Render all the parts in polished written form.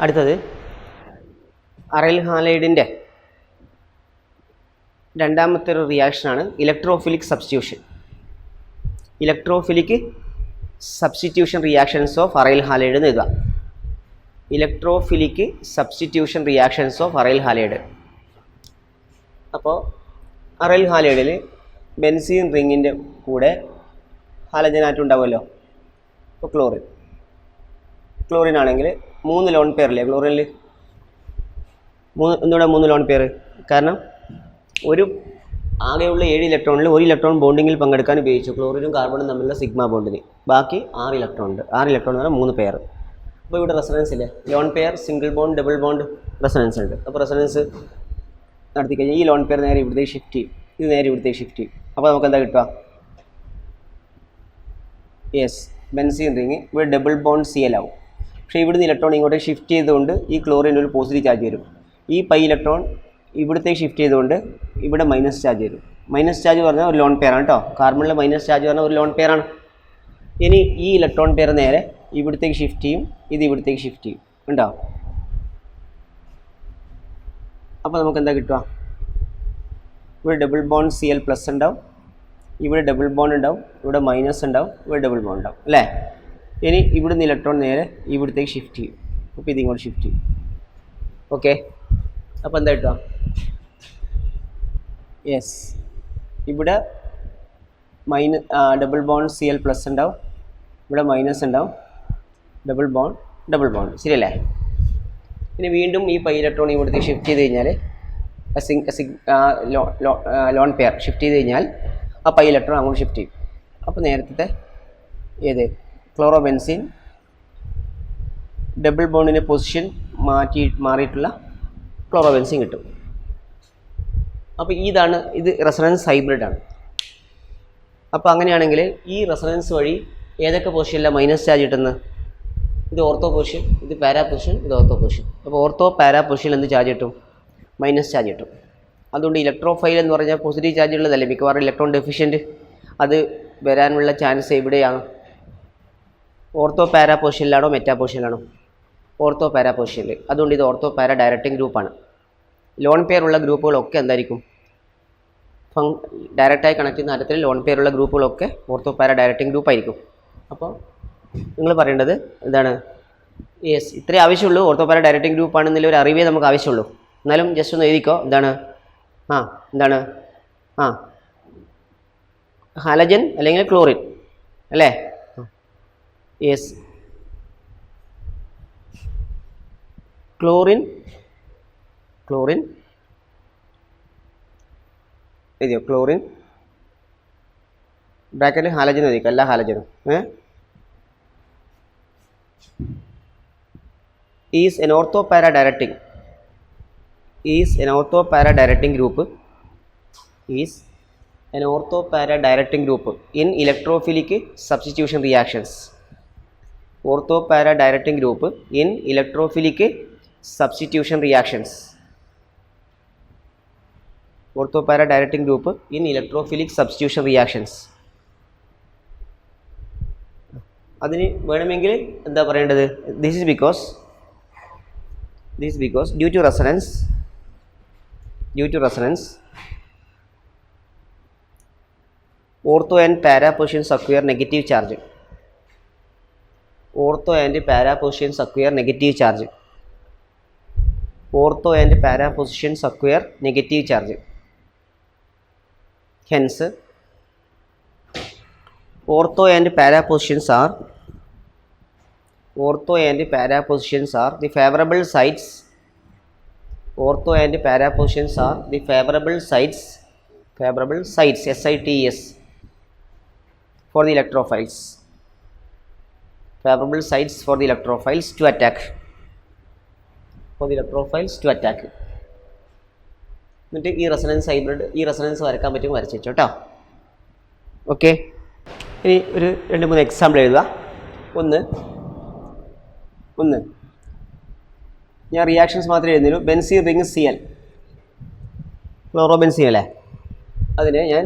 അടുത്തത് അറൈൽ ഹാലൈഡിൻ്റെ രണ്ടാമത്തെ ഒരു റിയാക്ഷനാണ് electrophilic substitution. Electrophilic substitution reactions of aryl halide എന്ന് എഴുതുക. Electrophilic substitution reactions of aryl halide. അപ്പോൾ അറൈൽ ഹാലൈഡിൽ ബെൻസീൻ റിങ്ങിൻ്റെ കൂടെ ഹാലജൻ ആറ്റം ഉണ്ടാവുമല്ലോ. ഇപ്പോൾ ക്ലോറിൻ ആണെങ്കിൽ 3 ലോൺ പെയറില്ലേ ക്ലോറിനിൽ? എന്തുകൊണ്ടാണ് 3 ലോൺ പെയർ? കാരണം ഒരു ആകെയുള്ള 7 ഇലക്ട്രോണിൽ 1 ഇലക്ട്രോൺ ബോണ്ടിങ്ങിൽ പങ്കെടുക്കാൻ ഉപയോഗിച്ചു, ക്ലോറിനും കാർബണും തമ്മിലുള്ള സിഗ്മ ബോണ്ടിന്. ബാക്കി 6 ഇലക്ട്രോൺ ഉണ്ട്. 6 ഇലക്ട്രോൺ എന്ന് പറഞ്ഞാൽ 3 പെയർ. അപ്പോൾ ഇവിടെ റെസൊണൻസ് ഇല്ലേ, lone pair, single bond, double bond resonance ഉണ്ട്. അപ്പോൾ റെസൊണൻസ് നടത്തി കഴിഞ്ഞാൽ ഈ ലോൺ പെയർ നേരെ ഇവിടത്തേക്ക് ഷിഫ്റ്റ് ചെയ്യും, ഇത് നേരെ ഇവിടത്തേക്ക് ഷിഫ്റ്റ് ചെയ്യും. അപ്പോൾ നമുക്ക് എന്താ കിട്ടുക? യെസ്, ബെൻസീൻ റിങ് ഇവിടെ ഡബിൾ ബോണ്ട് Cl ആവും. പക്ഷേ ഇവിടുന്ന് ഇലക്ട്രോൺ ഇങ്ങോട്ടേക്ക് ഷിഫ്റ്റ് ചെയ്തുകൊണ്ട് ഈ ക്ലോറിന് ഒരു പോസിറ്റീവ് ചാർജ് വരും. ഈ പൈ ഇലക്ട്രോൺ ഇവിടത്തേക്ക് ഷിഫ്റ്റ് ചെയ്തുകൊണ്ട് ഇവിടെ മൈനസ് ചാർജ് വരും. മൈനസ് ചാർജ് പറഞ്ഞാൽ ഒരു ലോൺ പെയറാണ് കേട്ടോ. കാർബണിലെ മൈനസ് ചാർജ് പറഞ്ഞാൽ ഒരു ലോൺ പെയറാണ്. ഇനി ഈ ഇലക്ട്രോൺ പെയർ നേരെ ഇവിടത്തേക്ക് ഷിഫ്റ്റ് ചെയ്യും, ഇത് ഇവിടത്തേക്ക് ഷിഫ്റ്റ് ചെയ്യും, ഉണ്ടോ? അപ്പോൾ നമുക്ക് എന്താ കിട്ടുക? ഇവിടെ ഡബിൾ ബോണ്ട് Cl പ്ലസ് ഉണ്ടാവും, ഇവിടെ ഡബിൾ ബോണ്ട് ഉണ്ടാവും, ഇവിടെ മൈനസ് ഉണ്ടാവും, ഇവിടെ ഡബിൾ ബോണ്ട് ഉണ്ടാവും അല്ലേ. ഇനി ഇവിടുന്ന് ഇലക്ട്രോൺ നേരെ ഇവിടത്തേക്ക് ഷിഫ്റ്റ് ചെയ്യും, അപ്പോൾ ഇതിങ്ങോട്ട് ഷിഫ്റ്റ് ചെയ്യും. ഓക്കെ, അപ്പോൾ എന്താ കിട്ടുക? യെസ്, ഇവിടെ ഡബിൾ ബോണ്ട് Cl പ്ലസ് ഉണ്ടാവും, ഇവിടെ മൈനസ് ഉണ്ടാവും, ഡബിൾ ബോണ്ട് ശരിയല്ലേ. ഇനി വീണ്ടും ഈ പൈ ഇലക്ട്രോൺ ഇവിടത്തേക്ക് ഷിഫ്റ്റ് ചെയ്ത് കഴിഞ്ഞാൽ ലോൺ പെയർ ഷിഫ്റ്റ് ചെയ്ത് കഴിഞ്ഞാൽ ആ പൈ ഇലക്ട്രോൺ അങ്ങോട്ട് ഷിഫ്റ്റ് ചെയ്യും. അപ്പോൾ നേരത്തെ ക്ലോറോബെൻസീൻ ഡബിൾ ബോണ്ടിൻ്റെ പൊസിഷൻ മാറിയിട്ടുള്ള ക്ലോറോബെൻസീൻ കിട്ടും. അപ്പോൾ ഇത് റെസൊണൻസ് ഹൈബ്രിഡാണ്. അപ്പോൾ അങ്ങനെയാണെങ്കിൽ ഈ റെസൊണൻസ് വഴി ഏതൊക്കെ പൊസിഷനിലാണ് മൈനസ് ചാർജ് കിട്ടുന്നത്? ഇത് ഓർത്തോ പൊസിഷൻ, ഇത് പാരാ പൊസിഷൻ, ഇത് ഓർത്തോ പൊസിഷൻ. അപ്പോൾ ഓർത്തോ പാരാ പൊസിഷനിൽ എന്ത് ചാർജ് കിട്ടും? മൈനസ് ചാർജ് കിട്ടും. അതുകൊണ്ട് ഇലക്ട്രോഫൈൽ എന്ന് പറഞ്ഞാൽ പോസിറ്റീവ് ചാർജ് ഉള്ളതല്ലേ. മിക്കവാറും ഇലക്ട്രോൺ ഡെഫിഷ്യൻറ്റ് അത് വരാനുള്ള ചാൻസ് എവിടെയാണ്? ഓർത്തോ പാരാ പൊസിഷനിലാണോ മെറ്റാ പൊസിഷനിലാണോ? ഓർത്തോ പാരാ പൊസിഷനിൽ. അതുകൊണ്ട് ഇത് ഓർത്തോ പാരാ ഡയറക്റ്റിംഗ് ഗ്രൂപ്പാണ്. ലോൺ പെയർ ഉള്ള ഗ്രൂപ്പുകളൊക്കെ എന്തായിരിക്കും? ഡയറക്റ്റായി കണക്ട് ചെയ്യുന്ന തരത്തിൽ ലോൺ പെയർ ഉള്ള ഗ്രൂപ്പുകളൊക്കെ ഓർത്തോ പാരാ ഡയറക്റ്റിംഗ് ഗ്രൂപ്പ് ആയിരിക്കും. അപ്പോൾ നിങ്ങൾ പറയേണ്ടത് എന്താണ്? യെസ്, ഇത്രേ ആവശ്യമുള്ളൂ. ഓർത്തോ പാരാ ഡയറക്റ്റിംഗ് ഗ്രൂപ്പ് ആണെന്നുള്ള ഒരു അറിവേ നമുക്ക് ആവശ്യമുള്ളൂ. എന്നാലും ജസ്റ്റ് ഒന്ന് എഴുതിക്കോ. എന്താണ് ഹാലജൻ അല്ലെങ്കിൽ ക്ലോറിൻ അല്ലേ? യെസ്, ക്ലോറിൻ എഴുതിയോ? ക്ലോറിൻ ബ്രാക്കറ്റിൽ ഹാലജൻ എഴുതിക്കോ, എല്ലാ ഹാലജനും. Is an orthopara directing group in electrophilic substitution reactions. Orthopara directing group in electrophilic substitution reactions. Orthopara directing group in electrophilic substitution reactions. അതിന് വേണമെങ്കിൽ എന്താ പറയേണ്ടത്? This is because due to resonance ortho and para positions acquire negative charge. Ortho and para positions acquire negative charge. Hence, ortho and para positions are the favorable sites. Ortho and para positions are the favorable sites SITES for the electrophiles. Favorable sites for the electrophiles to attack. എന്നിട്ട് ഈ resonance hybrid ഈ resonance വരക്കാൻ പറ്റും, വരച്ച് വെച്ചോ കേട്ടോ. Okay, ഇനി ഒരു 2-3 എക്സാമ്പിൾ എഴുതുക. ഒന്ന് ഞാൻ റിയാക്ഷൻസ് മാത്രമേ എഴുതുന്നുള്ളൂ. ബെൻസീൻ റിങ് Cl, ക്ലോറോബെൻസീൻ അല്ലേ, അതിനെ ഞാൻ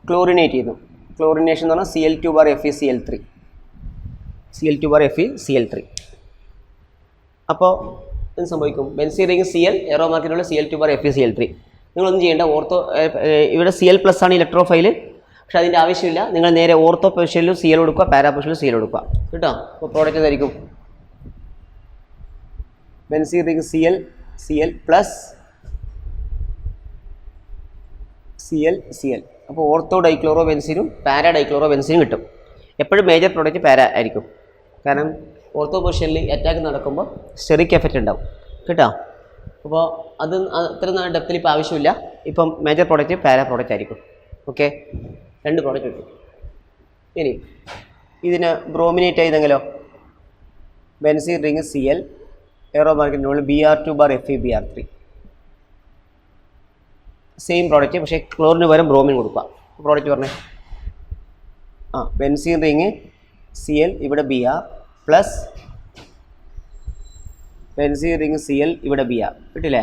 ക്ലോറിനേറ്റ് ചെയ്യുന്നു. ക്ലോറിനേഷൻ എന്ന് പറഞ്ഞാൽ Cl2 bar FeCl3. അപ്പോൾ എന്ത് സംഭവിക്കും? Benzene ring Cl, എറോ മാർക്കിനുള്ള Cl2 bar FeCl3. നിങ്ങളൊന്നും ചെയ്യേണ്ട. ഓർത്തോ ഇവിടെ Cl+ ആണ് ഇലക്ട്രോഫൈൽ, പക്ഷേ അതിൻ്റെ ആവശ്യമില്ല. നിങ്ങൾ നേരെ ഓർത്തോ പൊസിഷനിലും Cl കൊടുക്കുക, പാരാ പൊസിഷനിലും Cl കൊടുക്കുക കേട്ടോ. അപ്പോൾ പ്രോഡക്റ്റ് എന്തായിരിക്കും? Benzene ring Cl plus Cl. അപ്പോൾ ഓർത്തോ ഡൈക്ലോറോ ബെൻസീനും പാരാ ഡൈക്ലോറോ ബെൻസീനും കിട്ടും. എപ്പോഴും മേജർ പ്രോഡക്റ്റ് പാരാ ആയിരിക്കും. കാരണം ഓർത്തോ പൊസിഷനിൽ അറ്റാക്ക് നടക്കുമ്പോൾ സ്റ്റെറിക് എഫക്റ്റ് ഉണ്ടാവും കേട്ടോ. അപ്പോൾ അത് അത്ര ഡെപ്തിൽ ഇപ്പോൾ ആവശ്യമില്ല. ഇപ്പം മേജർ പ്രോഡക്റ്റ് പാരാ പ്രോഡക്റ്റ് ആയിരിക്കും. ഓക്കെ, 2 പ്രോഡക്റ്റ് കിട്ടും. ഇനി ഇതിന് ബ്രോമിനേറ്റ് ചെയ്തെങ്കിലോ? ബെൻസീൻ റിംഗ് Cl, എറോ മാർക്കിൻ്റെ മുകളിൽ Br2 bar FeBr3. Same product, പക്ഷേ ക്ലോറിന് പകരം ബ്രോമിൻ കൊടുക്കുക. പ്രോഡക്റ്റ് പറഞ്ഞേ. ബെൻസീൻ റിംഗ് Cl, ഇവിടെ Br plus benzene ring Cl, ഇവിടെ Br. കിട്ടില്ലേ?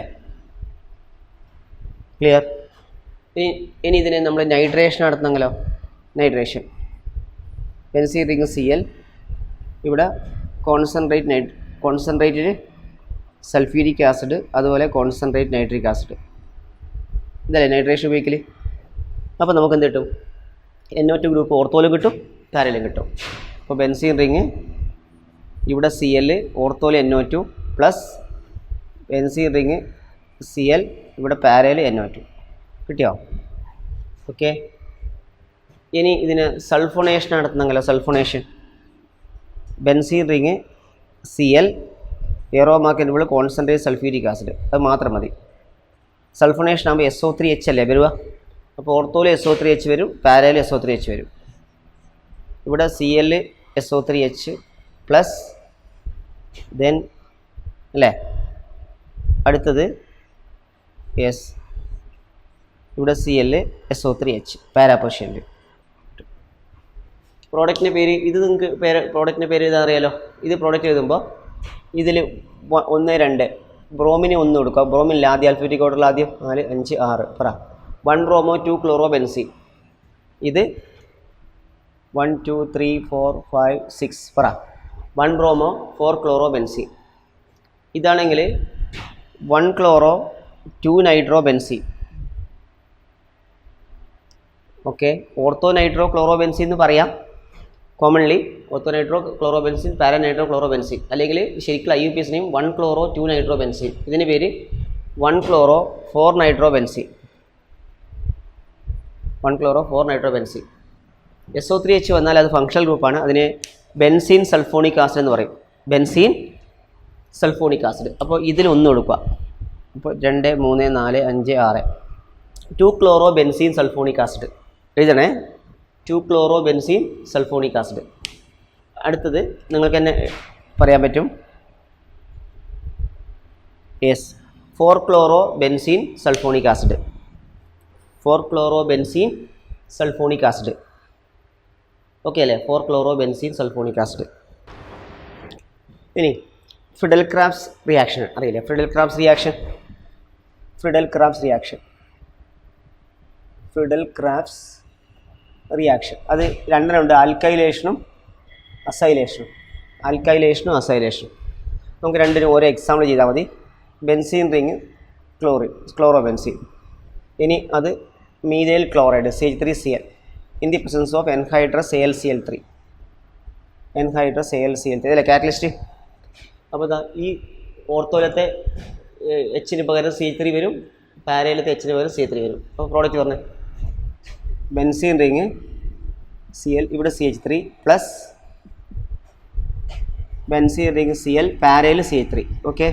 ക്ലിയർ? ഇനി ഇതിനെ നമ്മൾ നൈട്രേഷൻ നടത്തുന്നെങ്കിലോ? നൈട്രേഷൻ ബെൻസീൻ റിംഗ് Cl, ഇവിടെ കോൺസെൻട്രേറ്റഡ് സൾഫ്യൂരിക് ആസിഡ്, അതുപോലെ കോൺസെൻട്രേറ്റ് നൈട്രിക് ആസിഡ്. ഇതല്ലേ നൈട്രേഷൻ ഉപയോഗിക്കൽ. അപ്പോൾ നമുക്ക് എന്ത് കിട്ടും? NO2 ഗ്രൂപ്പ് ഓർത്തോലും കിട്ടും, പാരയിലും കിട്ടും. അപ്പോൾ ബെൻസീൻ റിംഗ് ഇവിടെ Cl, ഓർത്തോയിൽ NO2 plus benzene ring Cl, ഇവിടെ പാരയിൽ NO2. കിട്ടിയോ? ഓക്കെ. ഇനി ഇതിന് സൾഫോണേഷൻ നടത്തുന്നെങ്കിലോ? Sulphonation benzene ring Cl, arrow മാർക്കിൻ്റെ മുകളിൽ കോൺസെൻട്രേറ്റ് സൾഫ്യൂരിക് ആസിഡ്. അത് മാത്രം മതി. സൾഫോണേഷൻ ആകുമ്പോൾ SO3H അല്ലേ വരിക. അപ്പോൾ ഓർത്തോയിൽ SO3H വരും, പാരയിൽ SO3H വരും. ഇവിടെ Cl SO3H പ്ലസ് ദെൻ അല്ലേ അടുത്തത് യെസ് ഇവിടെ Cl SO3H പാരാ പൊസിഷനിൽ. പ്രോഡക്റ്റിൻ്റെ പേര് ഇത് നിങ്ങൾക്ക് പ്രോഡക്റ്റിൻ്റെ പേര് എഴുതാൻ അറിയാലോ. ഇത് പ്രോഡക്റ്റ് എഴുതുമ്പോൾ ഇതിൽ 1, 2 ബ്രോമിന് 1 കൊടുക്കുക. ബ്രോമിനിൽ ആദ്യം ആൽഫബറ്റിക് ഓർഡറിൽ ആദ്യം 4, 5, 6 പറ. 1 ബ്രോമോ 2 ക്ലോറോ ബെൻസീൻ. ഇത് 1, 2, 3, 4, 5, 6 പറ. 1 ബ്രോമോ 4 ക്ലോറോ ബെൻസീൻ. ഇതാണെങ്കിൽ 1 chloro 2 nitro benzene. Okay, ortho nitro chloro benzene എന്ന് പറയാം commonly. Ortho nitro chloro benzene, para nitro chloro benzene. അല്ലെങ്കിൽ ശരിക്കും IUPAC നെയും 1 ക്ലോറോ 2 നൈട്രോ ബെൻസീൻ. ഇതിൻ്റെ പേര് 1 chloro 4 nitro benzene. 1 chloro 4 nitro benzene. SO3H വന്നാൽ അത് ഫങ്ഷണൽ ഗ്രൂപ്പാണ്. അതിന് ബെൻസീൻ സൾഫോണിക് ആസിഡ് എന്ന് പറയും. Benzene sulphonic acid. അപ്പോൾ ഇതിൽ 1 കൊടുക്കുക. അപ്പോൾ 2, 3, 4, 5, 6 2 ക്ലോറോ ബെൻസീൻ സൾഫോണിക് ആസിഡ് എഴുതണേ. 2 ക്ലോറോ ബെൻസീൻ സൾഫോണിക് ആസിഡ്. അടുത്തത് നിങ്ങൾക്ക് തന്നെ പറയാൻ പറ്റും. Yes 4 chloro benzene sulphonic acid. 4 chloro benzene sulphonic acid. Okay അല്ലേ? 4 ക്ലോറോ ബെൻസീൻ സൾഫോണിക് ആസിഡ്. ഇനി ഫ്രിഡൽ ക്രാബ്സ് റിയാക്ഷൻ അറിയില്ലേ? ഫ്രിഡൽ ക്രാബ്സ് റിയാക്ഷൻ അത് 2 ഉണ്ട്. ആൽക്കൈലേഷനും അസൈലേഷനും. നമുക്ക് 2 ഓരോ എക്സാമ്പിൾ ചെയ്താൽ മതി. Benzene ring chloro benzene. ഇനി അത് methyl chloride CH3Cl in the presence of anhydrous AlCl3. ഇതല്ലേ കാറ്റലിസ്റ്റ്. അപ്പോൾ ഈ ഓർത്തോയിലത്തെ Hന് പകരം CH3 വരും, പാരയിലത്തെ Hന് പകരം CH3 വരും. അപ്പോൾ പ്രോഡക്റ്റ് പറഞ്ഞേ. ബെൻസീൻ റിംഗ് Cl, ഇവിടെ CH3 plus benzene ring Cl, പാരയിൽ CH3. ഓക്കെ,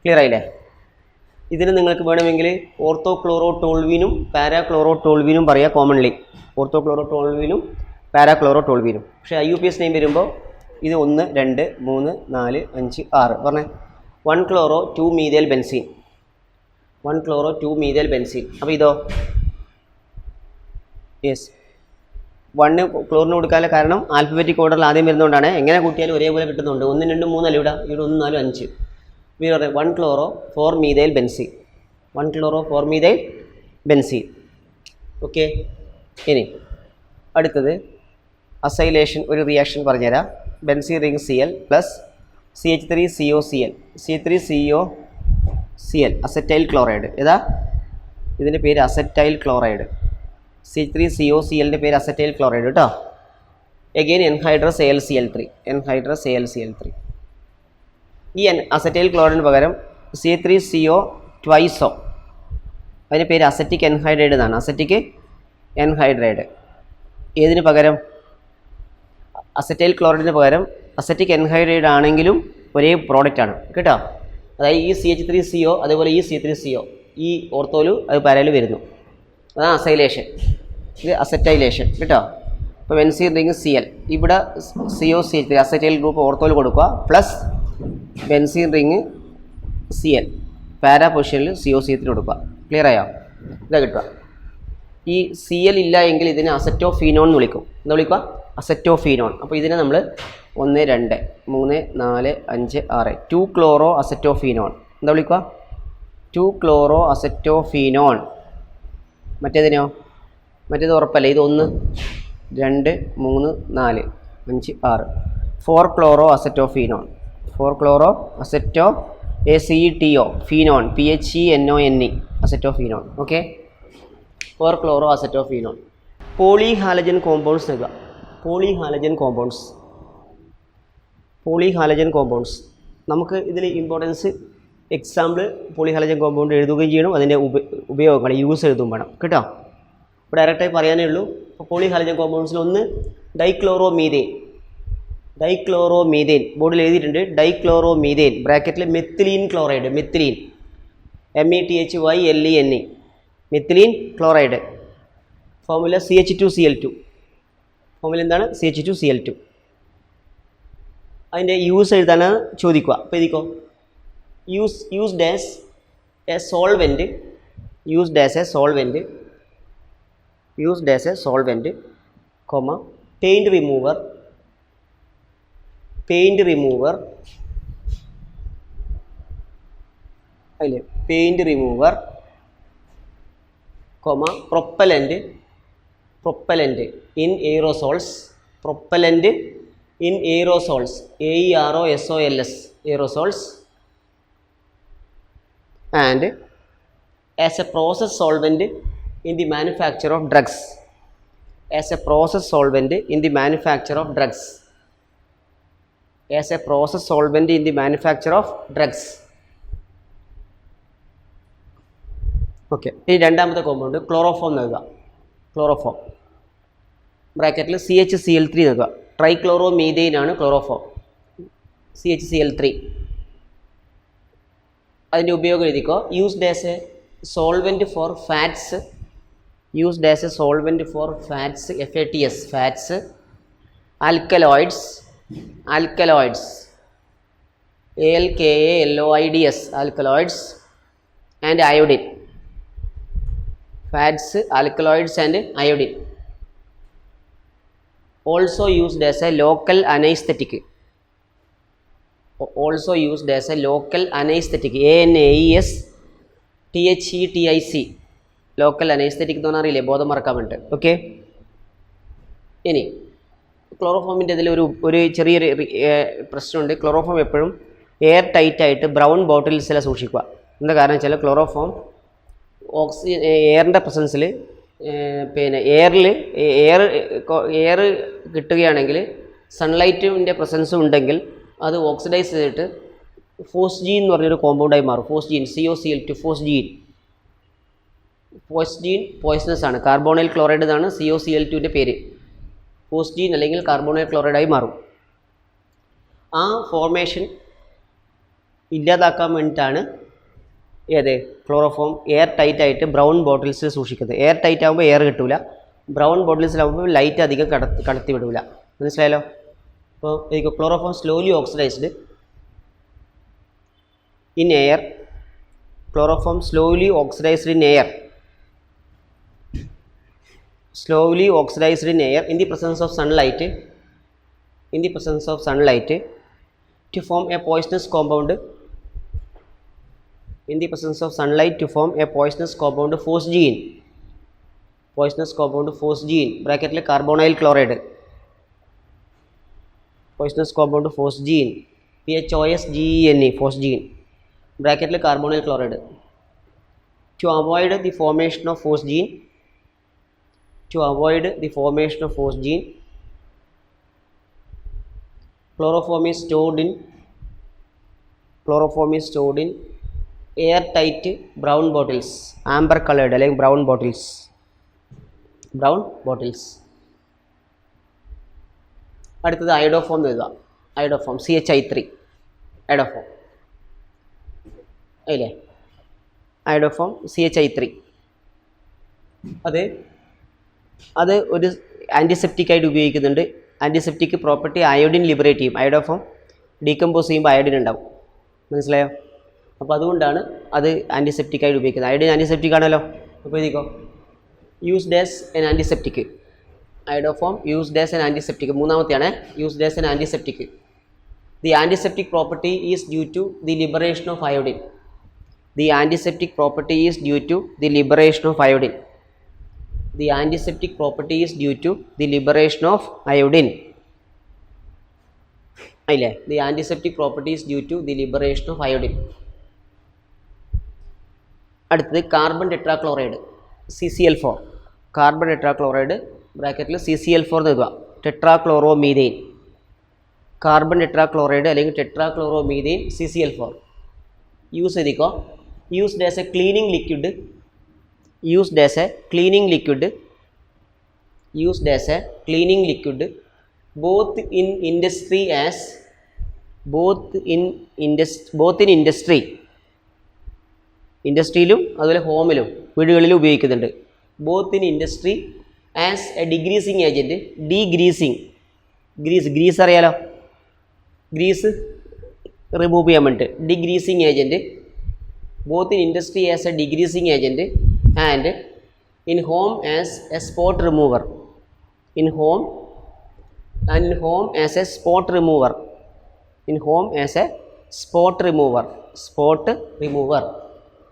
ക്ലിയർ ആയില്ലേ? ഇതിന് നിങ്ങൾക്ക് വേണമെങ്കിൽ ഓർത്തോ ക്ലോറോ ടോൾവീനും പാരാ ക്ലോറോ ടോൾവീനും പറയാം കോമൺലി. ഓർത്തോ ക്ലോറോ ടോൾവീനും പാരാ ക്ലോറോ ടോൾവീനും. പക്ഷേ IUPAC നെയിം വരുമ്പോൾ ഇത് 1, 2, 3, 4, 5, 6 പറഞ്ഞേ. 1 chloro 2 methyl benzene. 1 chloro 2 methyl benzene. അപ്പോൾ ഇതോ യെസ് 1 ക്ലോറിന് കൊടുക്കാനുള്ള കാരണം ആൽഫബറ്റിക് ഓർഡറിൽ ആദ്യം വരുന്നതുകൊണ്ടാണ്. എങ്ങനെ കൂട്ടിയാലും ഒരേപോലെ കിട്ടുന്നുണ്ട്. 1, 2, 3 അല്ല ഇവിടെ 1, 4, 5. ഇവർ പറയാം 1 chloro 4 methyl benzene. 1 chloro 4 methyl benzene. Okay, ഇനി അടുത്തത് അസൈലേഷൻ ഒരു റിയാക്ഷൻ പറഞ്ഞുതരാം. Benzene ring Cl plus CH3COCl, CH3COCl acetyl chloride. ഏതാ ഇതിൻ്റെ പേര്? Acetyl chloride. CH3COClൻ്റെ പേര് അസറ്റൈൽ ക്ലോറൈഡ് കേട്ടോ. Again anhydrous AlCl3, anhydrous AlCl3. ഈ അസറ്റൈൽ ക്ലോറൈഡിന് പകരം CH3CO ട്വൈസോ, അതിൻ്റെ പേര് അസറ്റിക് എൻഹൈഡ്രൈഡ് എന്നാണ്. അസറ്റിക് എൻഹൈഡ്രൈഡ്. ഏതിന് പകരം? അസറ്റൈൽ ക്ലോറൈഡിന് പകരം അസറ്റിക് എൻഹൈഡ്രൈഡ് ആണെങ്കിലും ഒരേ പ്രോഡക്റ്റാണ് കേട്ടോ. അതായത് ഈ CH3CO അതേപോലെ ഈ C3CO, ഈ ഓർത്തോലു അത് പാരയിൽ വരുന്നു. അതാണ് അസൈലേഷൻ. ഇത് അസറ്റൈലേഷൻ കേട്ടോ. ഇപ്പോൾ ബെൻസീൻ റിംഗ് Cl, ഇവിടെ COCH3 അസറ്റൈൽ ഗ്രൂപ്പ് ഓർത്തോല് കൊടുക്കുക, plus benzene ring Cl para പൊസിഷനിൽ COCH3 കൊടുക്കുക. ക്ലിയർ ആയോ? ഇതാ കിട്ടുക. ഈ Cl ഇല്ല എങ്കിൽ ഇതിനെ അസറ്റോഫീനോൺ എന്ന് വിളിക്കും. എന്താ വിളിക്കുക? അസറ്റോഫീനോൺ. അപ്പോൾ ഇതിനെ നമ്മൾ 1, 2, 3, 4, 5, 6 2 ക്ലോറോ അസറ്റോഫീനോൺ എന്താ വിളിക്കുക? 2 ക്ലോറോ അസറ്റോഫീനോൺ. മറ്റേതിനോ? മറ്റേത് ഉറപ്പല്ലേ? ഇത് 1, 2, 3, 4, 5, 6 4 chloro acetophenone. 4 chloro aceto ACETO phenone, PHENONE acetophenone. Okay, 4 chloro acetophenone. Polyhalogen compounds നൽകുക. പോളിഹാലജൻ കോമ്പൗണ്ട്സ് നമുക്ക് ഇതിൽ ഇമ്പോർട്ടൻസ് എക്സാമ്പിൾ പോളിഹാലജൻ കോമ്പൗണ്ട് എഴുതുകയും ചെയ്യണം. അതിൻ്റെ ഉപയോഗങ്ങൾ യൂസ് എഴുതും വേണം കേട്ടോ. ഇപ്പോൾ ഡയറക്റ്റായി പറയാനേ ഉള്ളൂ. ഇപ്പോൾ പോളിഹാലജൻ കോമ്പൗണ്ട്സിൽ ഒന്ന് ഡൈക്ലോറോമീഥേൻ. ബോർഡിൽ എഴുതിയിട്ടുണ്ട്. ഡൈക്ലോറോമീഥേൻ ബ്രാക്കറ്റിൽ methylene chloride, methylene METHYLENE methylene chloride. Formula CH2Cl2. Formula എന്താണ്? CH2Cl2. അതിൻ്റെ യൂസ് എഴുതാനാണ് ചോദിക്കുക. അപ്പോൾ എഴുതിക്കോ. used as a solvent, comma paint remover, അതിൽ paint remover, comma propellant in aerosols, AEROSOLS, aerosols, and as a process solvent in the manufacture of drugs. Okay, ഇനി രണ്ടാമത്തെ compound chloroform നൽകുക. ക്ലോറോഫോം ബ്രാക്കറ്റിൽ CHCl3 നൽകുക. ട്രൈക്ലോറോമീഥെയിൻ ആണ് ക്ലോറോഫോം. CHCl3. അതിൻ്റെ ഉപയോഗം എഴുതിക്കോ. Used as a solvent for fats, FATS, fats, alkaloids, ALKALOIDS, alkaloids, and iodine. Fats, alkaloids and iodine. Also used as a local anaesthetic. ANAESTHETIC, local anaesthetic എന്ന് പറഞ്ഞാൽ അറിയില്ലേ? ബോധം മറക്കാൻ വേണ്ടിയിട്ട്. ഓക്കെ, ഇനി ക്ലോറോഫോമിൻ്റെ ഇതിൽ ഒരു ചെറിയൊരു പ്രശ്നമുണ്ട്. ക്ലോറോഫോം എപ്പോഴും എയർ ടൈറ്റായിട്ട് ബ്രൗൺ ബോട്ടിൽസിലെ സൂക്ഷിക്കുക. എന്താ കാരണം വെച്ചാൽ ക്ലോറോഫോം എയറിൻ്റെ പ്രസൻസിൽ പിന്നെ എയർ കിട്ടുകയാണെങ്കിൽ സൺലൈറ്റിൻ്റെ പ്രസൻസ് ഉണ്ടെങ്കിൽ അത് ഓക്സിഡൈസ് ചെയ്തിട്ട് ഫോസ്ജീൻ എന്ന് പറഞ്ഞൊരു കോമ്പൗണ്ടായി മാറും. ഫോസ്ജീൻ, COCl2, ഫോസ്ജീൻ പോയ്സണസ് ആണ്. കാർബോണൈൽ ക്ലോറൈഡ് എന്നാണ് COCl2ൻ്റെ പേര്. ഫോസ്ജീൻ അല്ലെങ്കിൽ കാർബോണൈൽ ക്ലോറൈഡായി മാറും. ആ ഫോർമേഷൻ ഇല്ലാതാക്കാൻ വേണ്ടിയിട്ടാണ് ക്ലോറോഫോം എയർ ടൈറ്റായിട്ട് ബ്രൗൺ ബോട്ടിൽസിൽ സൂക്ഷിക്കുന്നത്. എയർ ടൈറ്റ് ആകുമ്പോൾ എയർ കിട്ടില്ല, ബ്രൗൺ ബോട്ടിൽസിലാകുമ്പോൾ ലൈറ്റ് അധികം കടത്തി വിടില്ല. മനസ്സിലായല്ലോ? അപ്പോൾ എനിക്ക് chloroform slowly oxidised in air. slowly oxidized in air in the presence of sunlight to form a poisonous compound phosgene bracket carbonyl chloride, poisonous compound phosgene PHOSGENE, phosgene, ബ്രാക്കറ്റിൽ കാർബോണിൽ chloride. To avoid the formation of phosgene, chloroform is stored in airtight brown bottles, amber colored അല്ലെങ്കിൽ brown bottles. അടുത്തത് അയോഡോഫോം എഴുതാം. അയോഡോഫോം CHI3 അയോഡോഫോം അല്ലേ, അയോഡോഫോം CHI3. അത് ഒരു antiseptic ആയിട്ട് ഉപയോഗിക്കുന്നുണ്ട്. Antiseptic property iodine liberate ചെയ്യും. അയോഡോഫോം ഡീകമ്പോസ് ചെയ്യുമ്പോൾ അയോഡിൻ ഉണ്ടാവും, മനസ്സിലായോ? അപ്പോൾ അതുകൊണ്ടാണ് അത് ആൻറ്റിസെപ്റ്റിക് ആയിട്ട് ഉപയോഗിക്കുന്നത്. അയോഡിൻ ആൻറ്റിസെപ്റ്റിക് ആണല്ലോ. അപ്പോൾ ഇതിക്കോ used as an antiseptic. Iodoform used as an antiseptic. മൂന്നാമത്തെയാണ് used as an antiseptic. The antiseptic property is due to the liberation of iodine. The antiseptic property is due to the liberation of iodine. The antiseptic property is due to the liberation of iodine. അല്ലേ, the antiseptic property is due to the liberation of iodine. അടുത്തത് carbon tetrachloride CCl4. Carbon tetrachloride ബ്രാക്കറ്റിൽ CCl4 എന്ന് എഴുതുക. Tetrachloromethane, carbon tetrachloride അല്ലെങ്കിൽ tetrachloromethane CCl4. Use ചെയ്തിക്കോ. used as a cleaning liquid both in industry ഇൻഡസ്ട്രിയിലും അതുപോലെ ഹോമിലും വീടുകളിലും ഉപയോഗിക്കുന്നുണ്ട്. both in industry as a degreasing agent, grease അറിയാലോ, ഗ്രീസ് റിമൂവ് ചെയ്യാൻ വേണ്ടിയിട്ട് degreasing agent, both in industry as a degreasing agent and in home as a spot remover.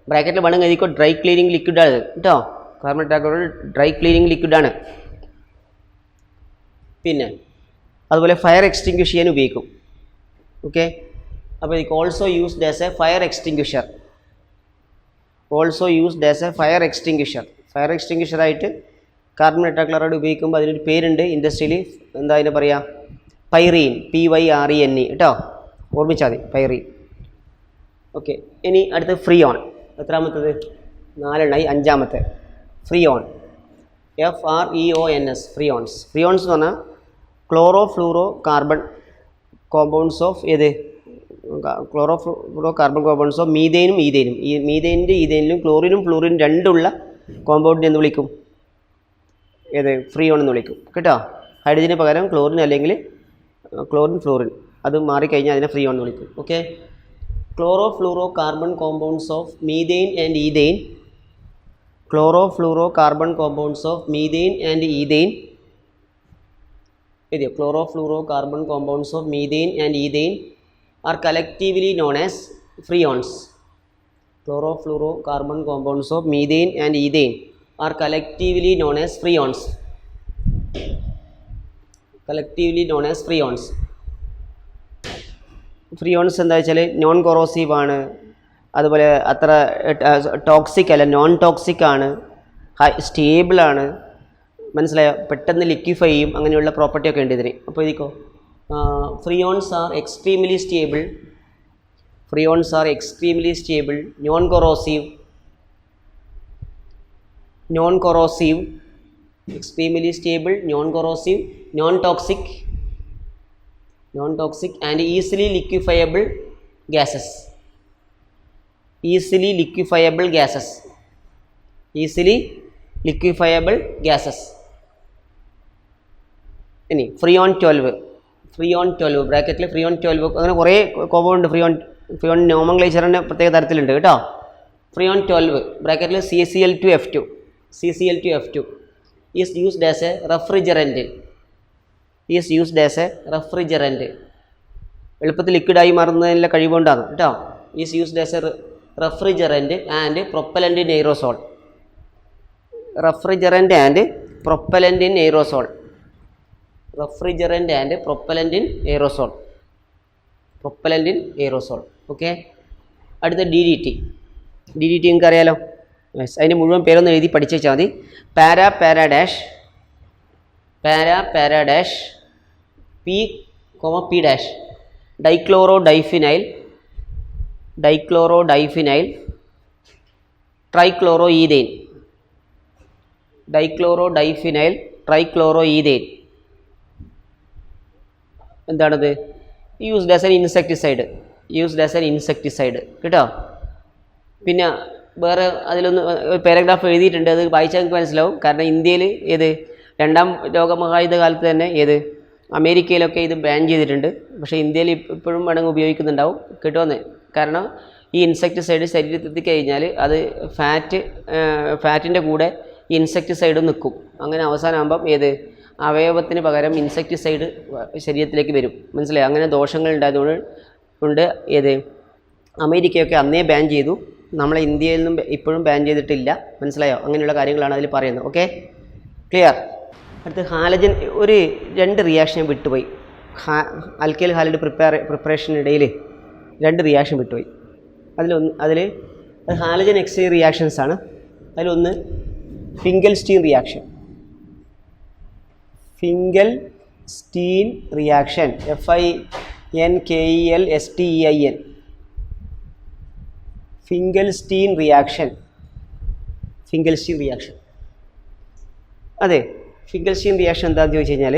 ബ്രാക്കറ്റിൽ വേണമെങ്കിൽ എഴുതിക്കോ, ഡ്രൈ ക്ലീനിങ് ലിക്വിഡ് ആണ് കേട്ടോ. കാർബൺ ടെട്രാക്ലോറൈഡ് ഡ്രൈ ക്ലീനിങ് ലിക്വിഡാണ്. പിന്നെ അതുപോലെ ഫയർ എക്സ്റ്റിങ്ക്വിഷ് ചെയ്യാൻ ഉപയോഗിക്കും. ഓക്കെ, അപ്പോൾ ഇത് also used as a fire extinguisher. Fire extinguisher ആയിട്ട് കാർബൺ ടെട്രാക്ലോറൈഡ് ഉപയോഗിക്കുമ്പോൾ അതിനൊരു പേരുണ്ട് ഇൻഡസ്ട്രിയിൽ. എന്താ അതിനെ പറയുക? പൈറീൻ, PYRENE കേട്ടോ, ഓർമ്മിച്ചാൽ മതി, പൈറീൻ. ഓക്കെ, ഇനി അടുത്ത് ഫ്രീയോൺ. എത്രാമത്തത്? 4 അഞ്ചാമത്തെ ഫ്രീയോൺ, FREONS, ഫ്രീയോൺസ് എന്ന് പറഞ്ഞാൽ chloro fluoro carbon compounds of carbon compounds of മീഥെയിനും ഈഥെയിനും. ഈ മീഥെയിൻ്റെ ഈഥെയിനിലും ക്ലോറിനും ഫ്ലൂറിനും രണ്ടുള്ള കോമ്പൗണ്ടിനെ എന്ന് വിളിക്കും? ഫ്രീയോൺ എന്ന് വിളിക്കും കേട്ടോ. ഹൈഡ്രജന് പകരം ക്ലോറിൻ അല്ലെങ്കിൽ ക്ലോറിൻ ഫ്ലൂറിൻ അത് മാറിക്കഴിഞ്ഞാൽ അതിനെ ഫ്രീയോൺ എന്ന് വിളിക്കും. Okay, chloro fluoro carbon compounds of methane and ethane. Are collectively known as freons. Chlorofluorocarbon compounds of methane and ethane are collectively known as freons. ഫ്രീയോൺസ് എന്താ വെച്ചാൽ നോൺ കൊറോസീവ് ആണ്, അതുപോലെ അത്ര ടോക്സിക് അല്ല, നോൺ ടോക്സിക് ആണ്, സ്റ്റേബിളാണ്, മനസ്സിലായോ? പെട്ടെന്ന് ലിക്വിഫൈ ചെയ്യും, അങ്ങനെയുള്ള പ്രോപ്പർട്ടിയൊക്കെ ഉണ്ട് ഇതിന്. അപ്പോൾ ഇതിക്കോ freons are extremely stable, non-corrosive, extremely stable, non-corrosive, non-toxic and easily liquefiable gases. ഇനി ഫ്രീയോൺ 12 ബ്രാക്കറ്റിൽ ഫ്രീയോൺ 12 അങ്ങനെ കുറേ കോമ്പൗണ്ട് ഫ്രീയോൺ നോമൻക്ലേച്ചറിൻ്റെ പ്രത്യേക തരത്തിലുണ്ട് കേട്ടോ. ഫ്രീയോൺ 12 ബ്രാക്കറ്റിൽ CCl2F2 is used as a refrigerant. എളുപ്പത്തിൽ ലിക്വിഡായി മാറുന്നതിനുള്ള കഴിവുകൊണ്ടാണ് കേട്ടോ. Is used as a refrigerant and propellant in aerosol. Propellant in aerosol. Okay, അടുത്ത D D T. D D T നിങ്ങൾക്ക് അറിയാലോ. യെസ്, അതിൻ്റെ മുഴുവൻ പേരൊന്ന് എഴുതി പഠിച്ചു വെച്ചാൽ മതി. Para dash P dash dichloro diphenyl trichloro ethane. എന്താണത്? യൂസ്ഡ് ആസ് എൻ ഇൻസെക്ടിസൈഡ് കേട്ടോ. പിന്നെ വേറെ അതിലൊന്ന് പാരഗ്രാഫ് എഴുതിയിട്ടുണ്ട്, അത് വായിച്ചാൽ നിങ്ങൾക്ക് മനസ്സിലാവും. കാരണം ഇന്ത്യയിൽ രണ്ടാം ലോകമഹായുദ്ധ കാലത്ത് തന്നെ അമേരിക്കയിലൊക്കെ ഇത് ബാൻ ചെയ്തിട്ടുണ്ട്. പക്ഷേ ഇന്ത്യയിൽ ഇപ്പോഴും വേണമെങ്കിൽ ഉപയോഗിക്കുന്നുണ്ടാവും കിട്ടുമെന്ന്. കാരണം ഈ ഇൻസെക്ടിസൈഡ് ശരീരത്തിൽ കഴിഞ്ഞാൽ അത് ഫാറ്റിൻ്റെ കൂടെ ഇൻസെക്ടിസൈഡും നിൽക്കും. അങ്ങനെ അവസാനമാകുമ്പം അവയവത്തിന് പകരം ഇൻസെക്ടിസൈഡ് ശരീരത്തിലേക്ക് വരും. മനസ്സിലായി? അങ്ങനെ ദോഷങ്ങൾ ഉണ്ടായതുകൊണ്ട് അമേരിക്കയൊക്കെ അന്നേ ബാൻ ചെയ്തു. നമ്മളെ ഇന്ത്യയിൽ നിന്നും ഇപ്പോഴും ബാൻ ചെയ്തിട്ടില്ല. മനസ്സിലായോ? അങ്ങനെയുള്ള കാര്യങ്ങളാണ് അതിൽ പറയുന്നത്. Okay, clear. അടുത്ത് ഹാലജൻ. ഒരു 2 റിയാക്ഷൻ വിട്ടുപോയി. ആൽക്കൈൽ ഹാലൈഡ് പ്രിപ്പറേഷനിടയിൽ 2 റിയാക്ഷൻ വിട്ടുപോയി. അതിൽ ഹാലജൻ എക്സ്ചേഞ്ച് റിയാക്ഷൻസ് ആണ്. അതിലൊന്ന് Finkelstein reaction. Finkelstein reaction Finkelstein reaction. അതെ, ഫിംഗൽസ്റ്റീൻ റിയാക്ഷൻ എന്താണെന്ന് ചോദിച്ചു കഴിഞ്ഞാൽ,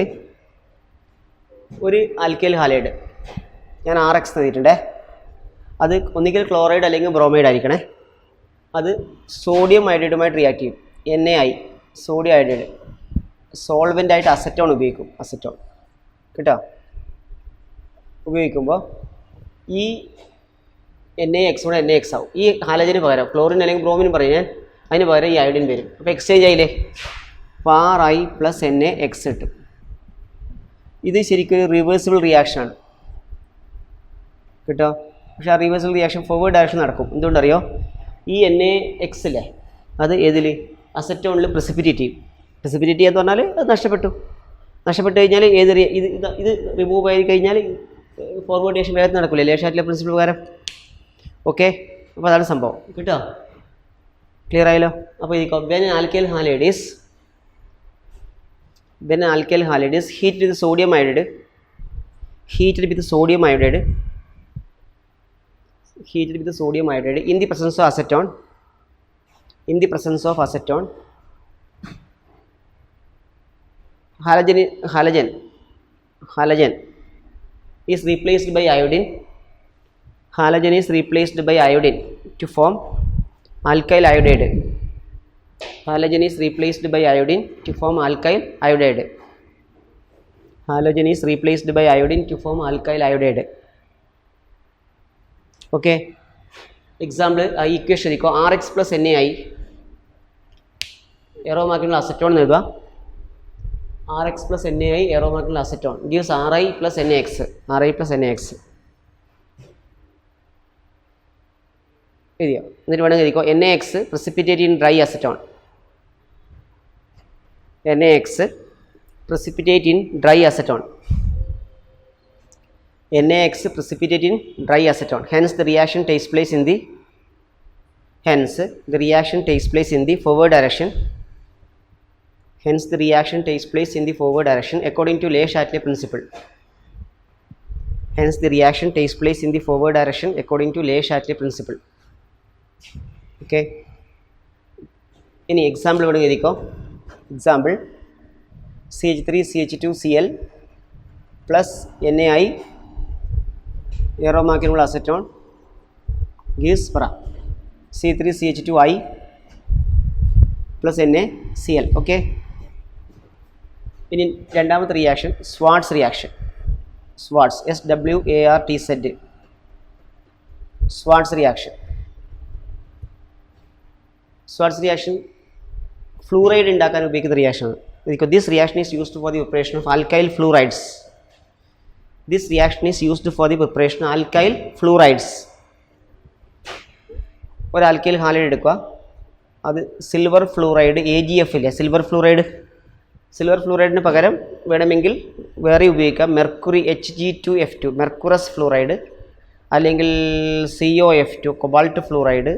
ഒരു ആൽക്കൈൽ ഹാലൈഡ് ഞാൻ RX തന്നിട്ടുണ്ടേ. അത് ഒന്നുകിൽ ക്ലോറൈഡ് അല്ലെങ്കിൽ ബ്രോമൈഡ് ആയിരിക്കണേ. അത് സോഡിയം അയോഡൈഡുമായിട്ട് റിയാക്ട് ചെയ്യും. NaI, sodium iodide. സോൾവെൻ്റായിട്ട് അസറ്റോൺ ഉപയോഗിക്കും. കേട്ടോ. ഉപയോഗിക്കുമ്പോൾ ഈ NaX കൂടെ NaX ആവും. ഈ ഹാലജന് പകരം ക്ലോറിൻ അല്ലെങ്കിൽ ബ്രോമിൻ പറഞ്ഞാൽ അതിന് പകരം ഈ അയോഡിൻ വരും. അപ്പോൾ എക്സ്ചേഞ്ച് ആയില്ലേ, RI + NaX കിട്ടും. ഇത് ശരിക്കും റിവേഴ്സിബിൾ റിയാക്ഷനാണ് കേട്ടോ. പക്ഷേ ആ റിവേഴ്സിബിൾ റിയാക്ഷൻ ഫോർവേഡ് ഡയറക്ഷൻ നടക്കും. എന്തുകൊണ്ടറിയോ? ഈ NaX ഇല്ലേ, അത് അസറ്റോണിൽ പ്രസിപ്പിറ്റേറ്റ് ചെയ്യും. പ്രസിപ്പിറ്റേറ്റ് ചെയ്യാന്ന് പറഞ്ഞാൽ അത് നഷ്ടപ്പെട്ട് കഴിഞ്ഞാൽ ഇത് റിമൂവ് ആയി കഴിഞ്ഞാൽ ഫോർവേഡ് റിയാക്ഷൻ വേഗത്തിൽ നടക്കില്ല, ലേഷാറ്റിലെ പ്രിൻസിപ്പിൾ പ്രകാരം. ഓക്കെ, അപ്പോൾ അതാണ് സംഭവം കേട്ടോ. ക്ലിയർ ആയല്ലോ? അപ്പോൾ when alkyl halide is heated with sodium iodide in the presence of acetone, halogen is replaced by iodine. To form alkyl iodide. Halogen is replaced by iodine to form alkyl iodide. Okay, example equation ediko RX plus NaI aromatic acetone edha. RX plus NaI aromatic acetone gives RI plus NaX. എഴുതിയോ? എന്നിട്ട് വേണമെങ്കിൽ എഴുതിക്കോ NaX precipitate in dry acetone. NaX precipitate in dry acetone. Hence the reaction takes place in the forward direction. According to Le-Chatelet principle. Okay. Any example വേണമെങ്കിൽ എഴുതിക്കോ. Example CH3CH2Cl plus NaI aromatic acetone gives C3CH2I plus NaCl. Okay. ഇനി രണ്ടാമത്തെ reaction സ്വാർട്സ് reaction. SWARTZ. സ്വാർട്സ് reaction fluoride ഉണ്ടാക്കാൻ ഉപയോഗിക്കുന്ന റിയാക്ഷനാണ്. This reaction is used for the preparation of alkyl fluorides. ഒരു alkyl halide എടുക്കുക, അത് silver fluoride AgF ഇല്ലേ, silver ഫ്ലൂറൈഡിന് പകരം വേണമെങ്കിൽ വേറെ ഉപയോഗിക്കാം മെർക്കുറി Hg2F2 മെർക്കുറസ് ഫ്ലൂറൈഡ് അല്ലെങ്കിൽ CO2 കൊബാൾട്ട് ഫ്ലൂറൈഡ്,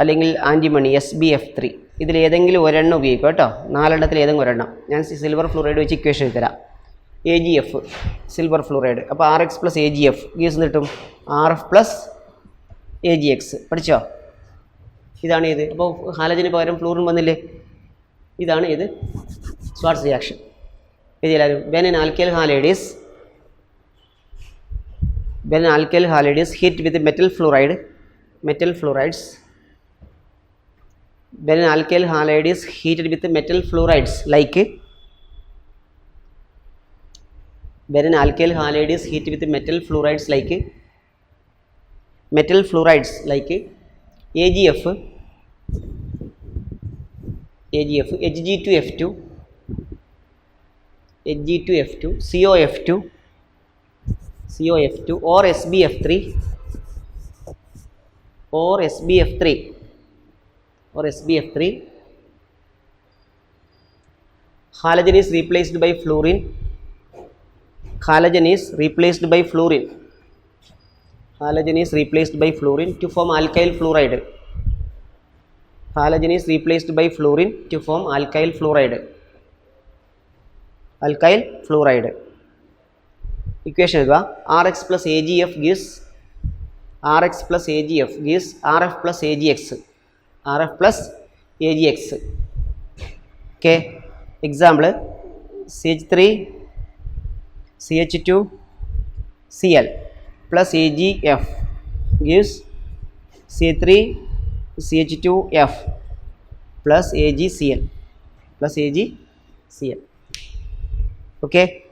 അല്ലെങ്കിൽ ആൻറ്റിമണി SbF3. ഇതിലേതെങ്കിലും ഒരെണ്ണം ഉപയോഗിക്കുക കേട്ടോ. 4 എണ്ണത്തിൽ ഏതെങ്കിലും ഒരെണ്ണം. ഞാൻ സിൽവർ ഫ്ലൂറൈഡ് വെച്ച് ഇക്വേഷൻ തരാം. AgF silver fluoride. അപ്പോൾ RX + AgF ഗീസ് കിട്ടും RF + AgX. പഠിച്ചോ? ഇതാണ് ഇത്. അപ്പോൾ ഹാലജന് പകരം ഫ്ലൂറിൻ വന്നില്ലേ? ഇതാണ് ഇത് സ്വാർട്സ് റിയാക്ഷൻ. ഇതിലാരും when an alkyl halide is hit with metal fluoride, when an alkyl halide is heated with metal fluorides like AgF, Hg2F2, CO2, or SbF3, halogen is replaced by fluorine. Halogen is replaced by fluorine to form alkyl fluoride. Equation is RX + AgF gives RF + AgX. Okay. Example: CH3CH2Cl plus AgF gives C3CH2F plus AgCl. Okay.